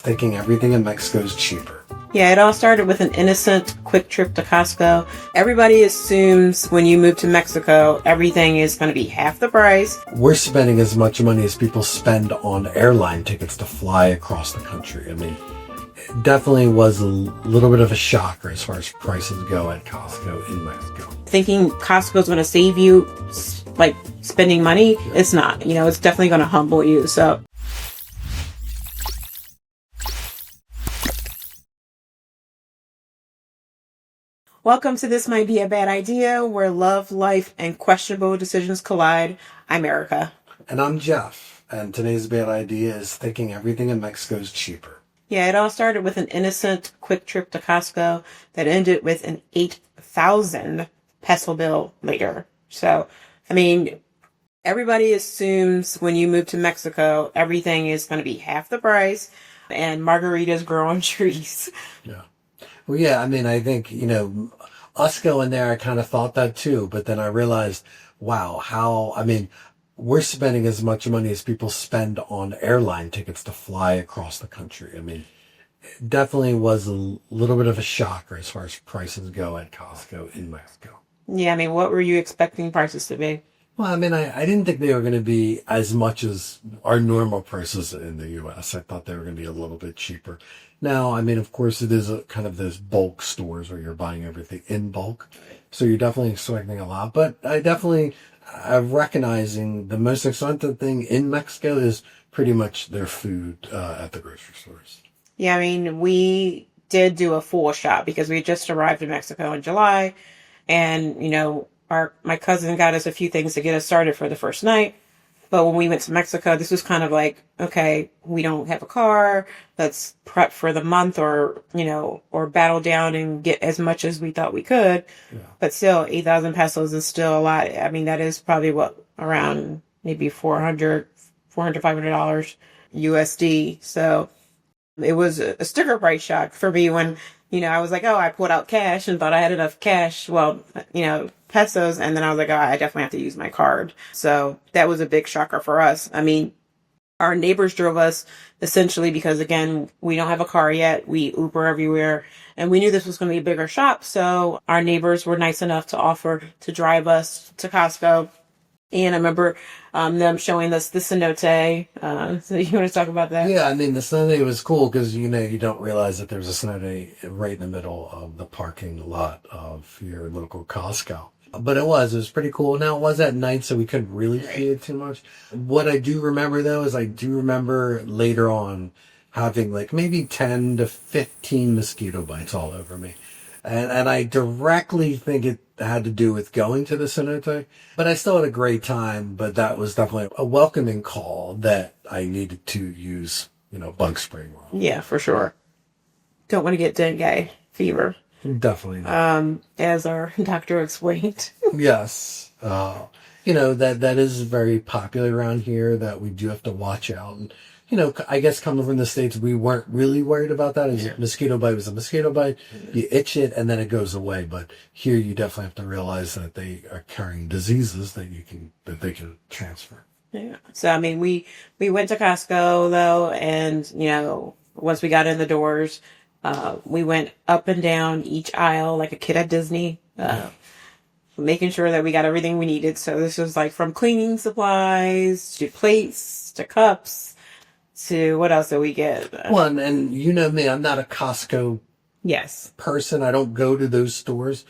Thinking everything in Mexico is cheaper. Yeah, it all started with an innocent, quick trip to Costco. Everybody assumes when you move to Mexico, everything is going to be half the price. We're spending as much money as people spend on airline tickets to fly across the country. I mean, it definitely was a little bit of a shocker as far as prices go at Costco in Mexico. Thinking Costco's going to save you, like, spending money, it's not. You know, it's definitely going to humble you. So welcome to This Might Be a Bad Idea, where love, life, and questionable decisions collide. I'm Erica. And I'm Jeff, and today's bad idea is thinking everything in Mexico is cheaper. Yeah, it all started with an innocent, quick trip to Costco that ended with an 8,000 peso bill later. So, I mean, everybody assumes when you move to Mexico, everything is going to be half the price and margaritas grow on trees. Yeah. Well, yeah, I mean, I think, us going there, I kind of thought that too, but then I realized, wow, we're spending as much money as people spend on airline tickets to fly across the country. I mean, it definitely was a little bit of a shocker as far as prices go at Costco in Mexico. Yeah, I mean, what were you expecting prices to be? Well, I mean, I didn't think they were going to be as much as our normal prices in the U.S. I thought they were going to be a little bit cheaper. Now, I mean, of course, it is a kind of those bulk stores where you're buying everything in bulk. So you're definitely expecting a lot. But I'm recognizing the most expensive thing in Mexico is pretty much their food at the grocery stores. Yeah, I mean, we did do a full shop because we just arrived in Mexico in July. And, my cousin got us a few things to get us started for the first night. But when we went to Mexico, this was kind of like, okay, we don't have a car. Let's prep for the month or battle down and get as much as we thought we could. Yeah. But still, 8,000 pesos is still a lot. I mean, that is probably around maybe $400, $500 USD. So it was a sticker price shock for me when, I was like, oh, I pulled out cash and thought I had enough cash. Well, pesos. And then I was like, oh, I definitely have to use my card. So that was a big shocker for us. I mean, our neighbors drove us essentially because, again, we don't have a car yet. We Uber everywhere. And we knew this was going to be a bigger shop. So our neighbors were nice enough to offer to drive us to Costco. And I remember them showing us the cenote. So you want to talk about that? Yeah, I mean, the cenote was cool because, you don't realize that there's a cenote right in the middle of the parking lot of your local Costco. But it was pretty cool. Now, it was at night, so we couldn't really see it too much. What I do remember, though, is I do remember later on having like maybe 10 to 15 mosquito bites all over me. And I directly think it had to do with going to the cenote, but I still had a great time. But that was definitely a welcoming call that I needed to use, bug spray. Yeah, for sure. Don't want to get dengue fever. Definitely not. As our doctor explained. Yes. That is very popular around here that we do have to watch out. And, I guess coming from the States, we weren't really worried about that. A mosquito bite was a mosquito bite. You itch it and then it goes away. But here you definitely have to realize that they are carrying diseases that they can transfer. Yeah. So, I mean, we went to Costco though. And, once we got in the doors, we went up and down each aisle like a kid at Disney, making sure that we got everything we needed. So this was like from cleaning supplies to plates to cups to what else did we get? Well, and you know me, I'm not a Costco person. I don't go to those stores.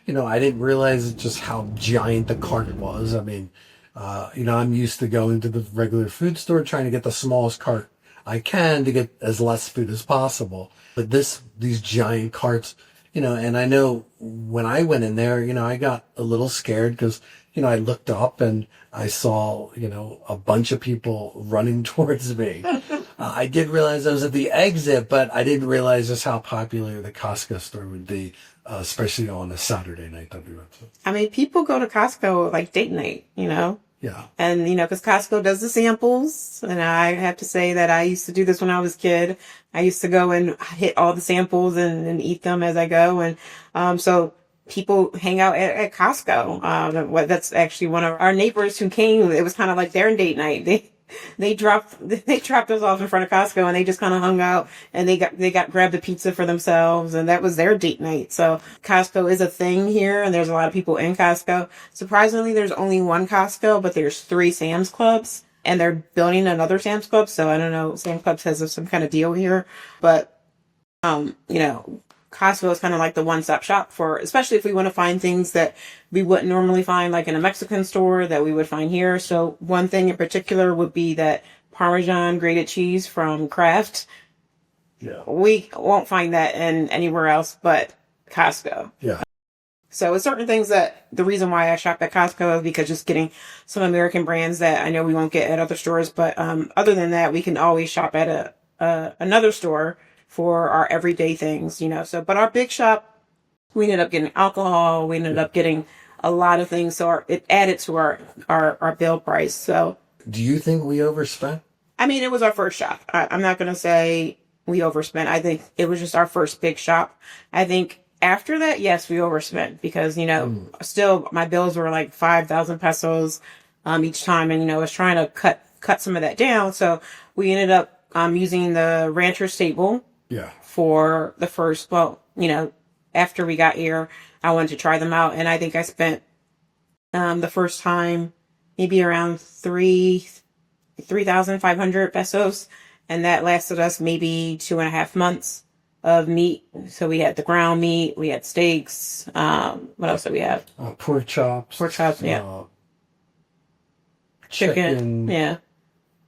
I didn't realize just how giant the cart was. I mean, I'm used to going to the regular food store, trying to get the smallest cart I can to get as less food as possible. But these giant carts, and I know when I went in there, I got a little scared because, I looked up and I saw, a bunch of people running towards me. I did realize I was at the exit, but I didn't realize just how popular the Costco store would be, especially on a Saturday night that we went to. I mean, people go to Costco like date night, Yeah. And, because Costco does the samples. And I have to say that I used to do this when I was a kid. I used to go and hit all the samples and eat them as I go. And so people hang out at Costco. That's actually one of our neighbors who came. It was kind of like their date night. They dropped us off in front of Costco, and they just kind of hung out, and they grabbed a pizza for themselves, and that was their date night. So Costco is a thing here, and there's a lot of people in Costco. Surprisingly, there's only one Costco, but there's 3 Sam's Clubs, and they're building another Sam's Club. So I don't know, Sam's Club has some kind of deal here, but Costco is kind of like the one-stop shop for, especially if we want to find things that we wouldn't normally find, like in a Mexican store, that we would find here. So one thing in particular would be that Parmesan grated cheese from Kraft. Yeah. We won't find that in anywhere else but Costco. Yeah. So it's certain things that the reason why I shop at Costco is because just getting some American brands that I know we won't get at other stores. But other than that, we can always shop at another store for our everyday things, So, but our big shop, we ended up getting alcohol. We ended up getting a lot of things. So it added to our bill price. So, do you think we overspent? I mean, it was our first shop. I'm not going to say we overspent. I think it was just our first big shop. I think after that, yes, we overspent because, still my bills were like 5,000 pesos each time. And, I was trying to cut some of that down. So we ended up using the rancher stable. Yeah. For the first, after we got here, I wanted to try them out. And I think I spent the first time maybe around 3,500 pesos. And that lasted us maybe 2.5 months of meat. So we had the ground meat, we had steaks. What else did we have? Pork chops. Yeah. Chicken. Yeah.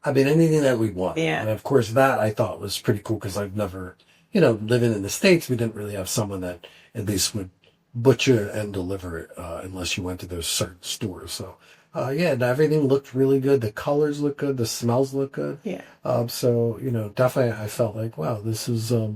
I mean, anything that we want. Yeah. And of course, that I thought was pretty cool because I've never, living in the States, we didn't really have someone that at least would butcher and deliver it unless you went to those certain stores. So, and everything looked really good. The colors look good. The smells look good. Yeah. So, definitely I felt like, wow, this is, a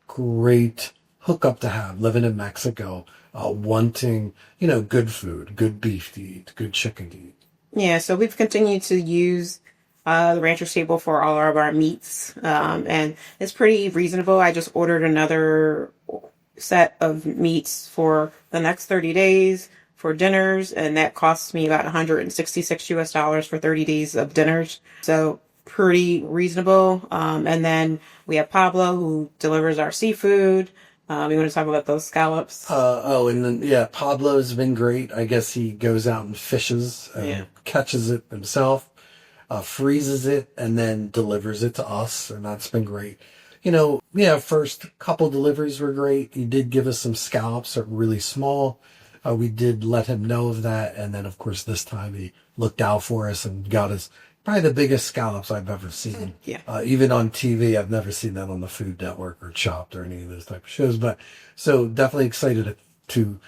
great hookup to have living in Mexico, wanting, good food, good beef to eat, good chicken to eat. Yeah, so we've continued to use the rancher stable for all of our meats, and it's pretty reasonable. I just ordered another set of meats for the next 30 days for dinners, and that costs me about $166 for 30 days of dinners. So pretty reasonable. And then we have Pablo who delivers our seafood. We want to talk about those scallops. And then, Pablo's been great. I guess he goes out and fishes and catches it himself, freezes it, and then delivers it to us. And that's been great. First couple deliveries were great. He did give us some scallops that were really small. We did let him know of that. And then, of course, this time he looked out for us and got us probably the biggest scallops I've ever seen. Yeah. Even on TV, I've never seen that on the Food Network or Chopped or any of those type of shows. But so definitely excited to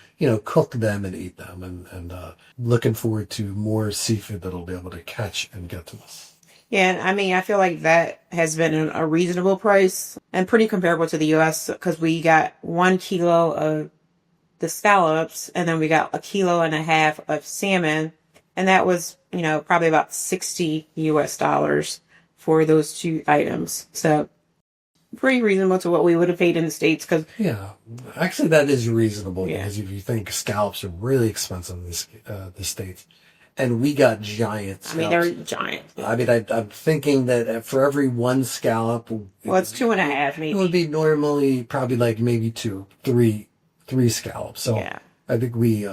cook them and eat them, and looking forward to more seafood that'll be able to catch and get to us. Yeah, and I mean, I feel like that has been a reasonable price and pretty comparable to the U.S. because we got 1 kilo of the scallops, and then we got 1.5 kilos of salmon. And that was, probably about $60 US for those 2 items. So pretty reasonable to what we would have paid in the States. Yeah, actually that is reasonable because if you think scallops are really expensive in the States, and we got giant scallops. I mean, they're giant. I mean, I'm thinking that for every 1 scallop, well, it's 2.5 maybe. It would be normally probably like maybe 3 scallops. So I think we,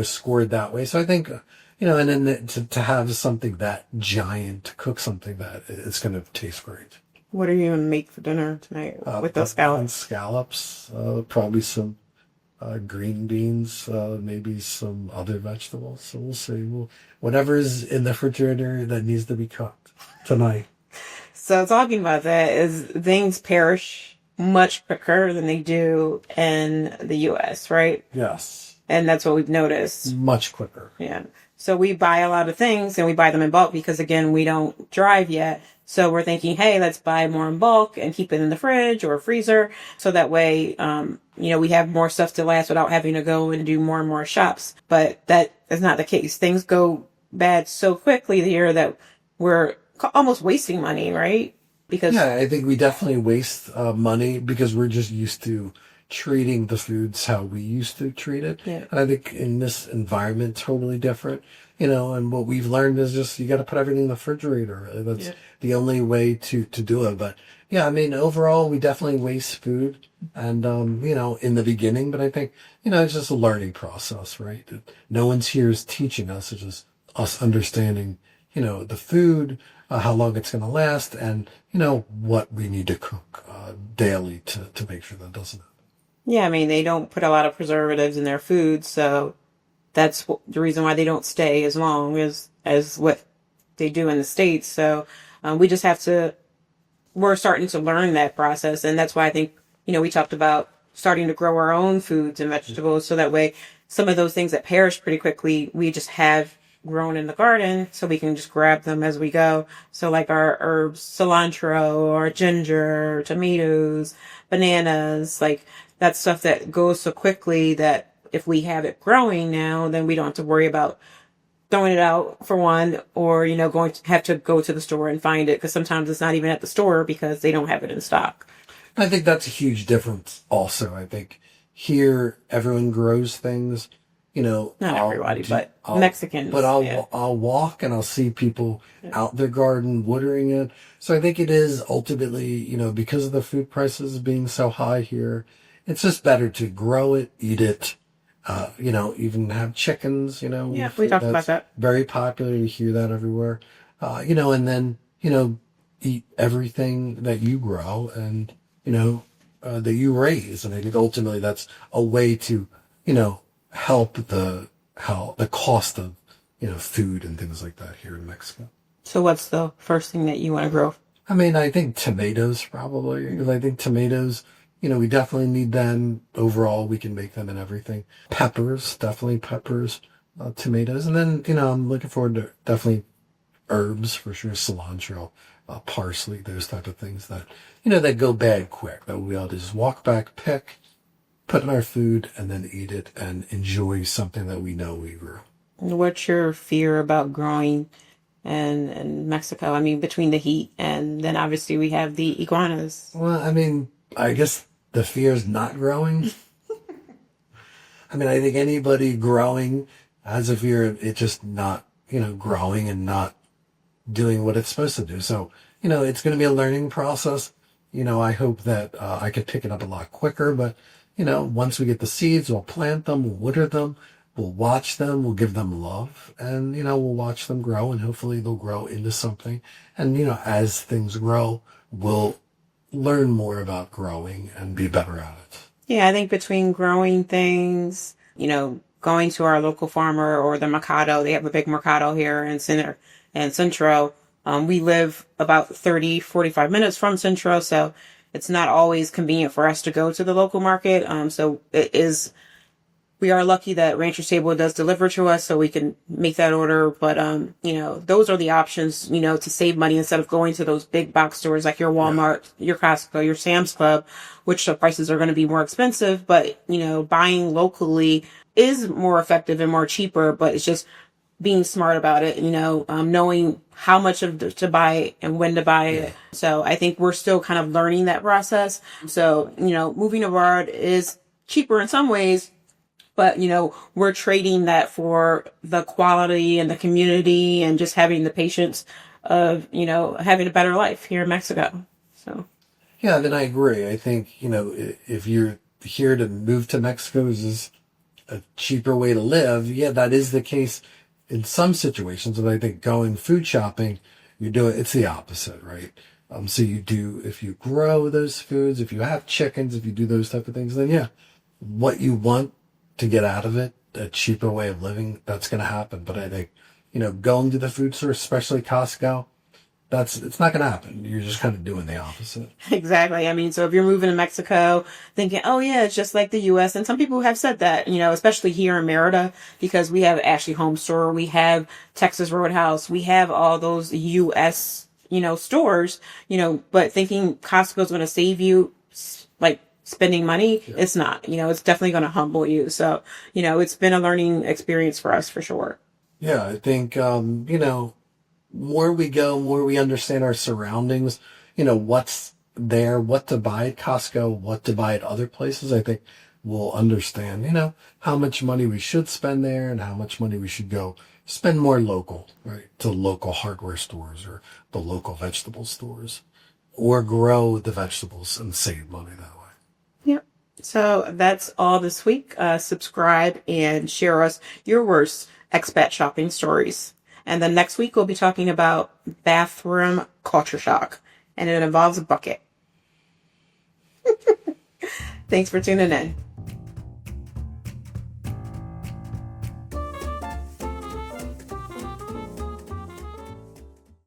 scored that way. So I think, and then to have something that giant, to cook something that it's going to taste great. What are you going to make for dinner tonight with those scallops? Scallops, probably some green beans, maybe some other vegetables. So we'll see. Whatever's in the refrigerator that needs to be cooked tonight. So talking about that is things perish much quicker than they do in the U.S., right? Yes. And that's what we've noticed. Much quicker. Yeah. So we buy a lot of things and we buy them in bulk because, again, we don't drive yet. So we're thinking, hey, let's buy more in bulk and keep it in the fridge or freezer. So that way, we have more stuff to last without having to go and do more and more shops. But that is not the case. Things go bad so quickly here that we're almost wasting money, right? Because I think we definitely waste money because we're just used to, treating the foods how we used to treat it. Yeah. And I think in this environment, totally different. And what we've learned is just you got to put everything in the refrigerator. That's the only way to do it. But yeah, I mean, overall, we definitely waste food, and in the beginning. But I think it's just a learning process, right? No one's here is teaching us. It's just us understanding, the food, how long it's going to last, and what we need to cook daily to make sure that doesn't happen. Yeah, I mean, they don't put a lot of preservatives in their food, so that's the reason why they don't stay as long as what they do in the States. So we just have to, we're starting to learn that process. And that's why I think, we talked about starting to grow our own foods and vegetables. So that way, some of those things that perish pretty quickly, we just have grown in the garden so we can just grab them as we go. So like our herbs, cilantro or ginger, tomatoes, bananas, like that's stuff that goes so quickly that if we have it growing now, then we don't have to worry about throwing it out for one, or, going to have to go to the store and find it, because sometimes it's not even at the store because they don't have it in stock. I think that's a huge difference also. I think here everyone grows things, not everybody, but Mexicans. But I'll walk and I'll see people out their garden watering it. So I think it is ultimately, because of the food prices being so high here, it's just better to grow it, eat it. Even have chickens, Yeah, we talked about that. Very popular. You hear that everywhere. And then, eat everything that you grow and, that you raise. And I think ultimately that's a way to, help the cost of, food and things like that here in Mexico. So what's the first thing that you want to grow? I mean, I think tomatoes probably, because I think tomatoes, we definitely need them. Overall, we can make them in everything. Peppers, definitely peppers, tomatoes. And then, I'm looking forward to definitely herbs for sure. Cilantro, parsley, those type of things that, that go bad quick. That we all just walk back, pick, put in our food, and then eat it and enjoy something that we know we grew. What's your fear about growing in Mexico? I mean, between the heat and then obviously we have the iguanas. Well, I mean, I guess the fear is not growing. I mean, I think anybody growing has a fear of it just not, growing and not doing what it's supposed to do. So, it's going to be a learning process. I hope that I could pick it up a lot quicker. But, once we get the seeds, we'll plant them, we'll water them, we'll watch them, we'll give them love. And, we'll watch them grow, and hopefully they'll grow into something. And, as things grow, we'll learn more about growing and be better at it. Yeah, I think between growing things, going to our local farmer or the mercado, they have a big mercado here in Centro. We live about 45 minutes from Centro, so it's not always convenient for us to go to the local market. So we are lucky that Rancher's Table does deliver to us, so we can make that order. But, those are the options, to save money instead of going to those big box stores like your Walmart, your Costco, your Sam's Club, which the prices are going to be more expensive. But, buying locally is more effective and more cheaper, but it's just being smart about it, knowing how much to buy and when to buy it. So I think we're still kind of learning that process. So, moving abroad is cheaper in some ways, but, we're trading that for the quality and the community and just having the patience of, having a better life here in Mexico. So. Yeah, then I agree. I think, if you're here to move to Mexico, is this a cheaper way to live? Yeah, that is the case in some situations. But I think going food shopping, it's the opposite, right? So if you grow those foods, if you have chickens, if you do those type of things, then yeah, what you want to get out of it, a cheaper way of living, that's going to happen. But I think, going to the food store, especially Costco, it's not going to happen. You're just kind of doing the opposite. Exactly. I mean, so if you're moving to Mexico thinking, oh yeah, it's just like the U.S. And some people have said that, especially here in Merida, because we have Ashley Home Store, we have Texas Roadhouse, we have all those U.S., stores, but thinking Costco's going to save you, like, spending money, it's not. It's definitely going to humble you. So, it's been a learning experience for us for sure. Yeah, I think, more we go, more we understand our surroundings, what's there what to buy at Costco, what to buy at other places, I think we'll understand, how much money we should spend there and how much money we should go spend more local, right? To local hardware stores or the local vegetable stores, or grow the vegetables and save money that way. Yep. So that's all this week. Subscribe and share us your worst expat shopping stories. And then next week we'll be talking about bathroom culture shock, and it involves a bucket. Thanks for tuning in.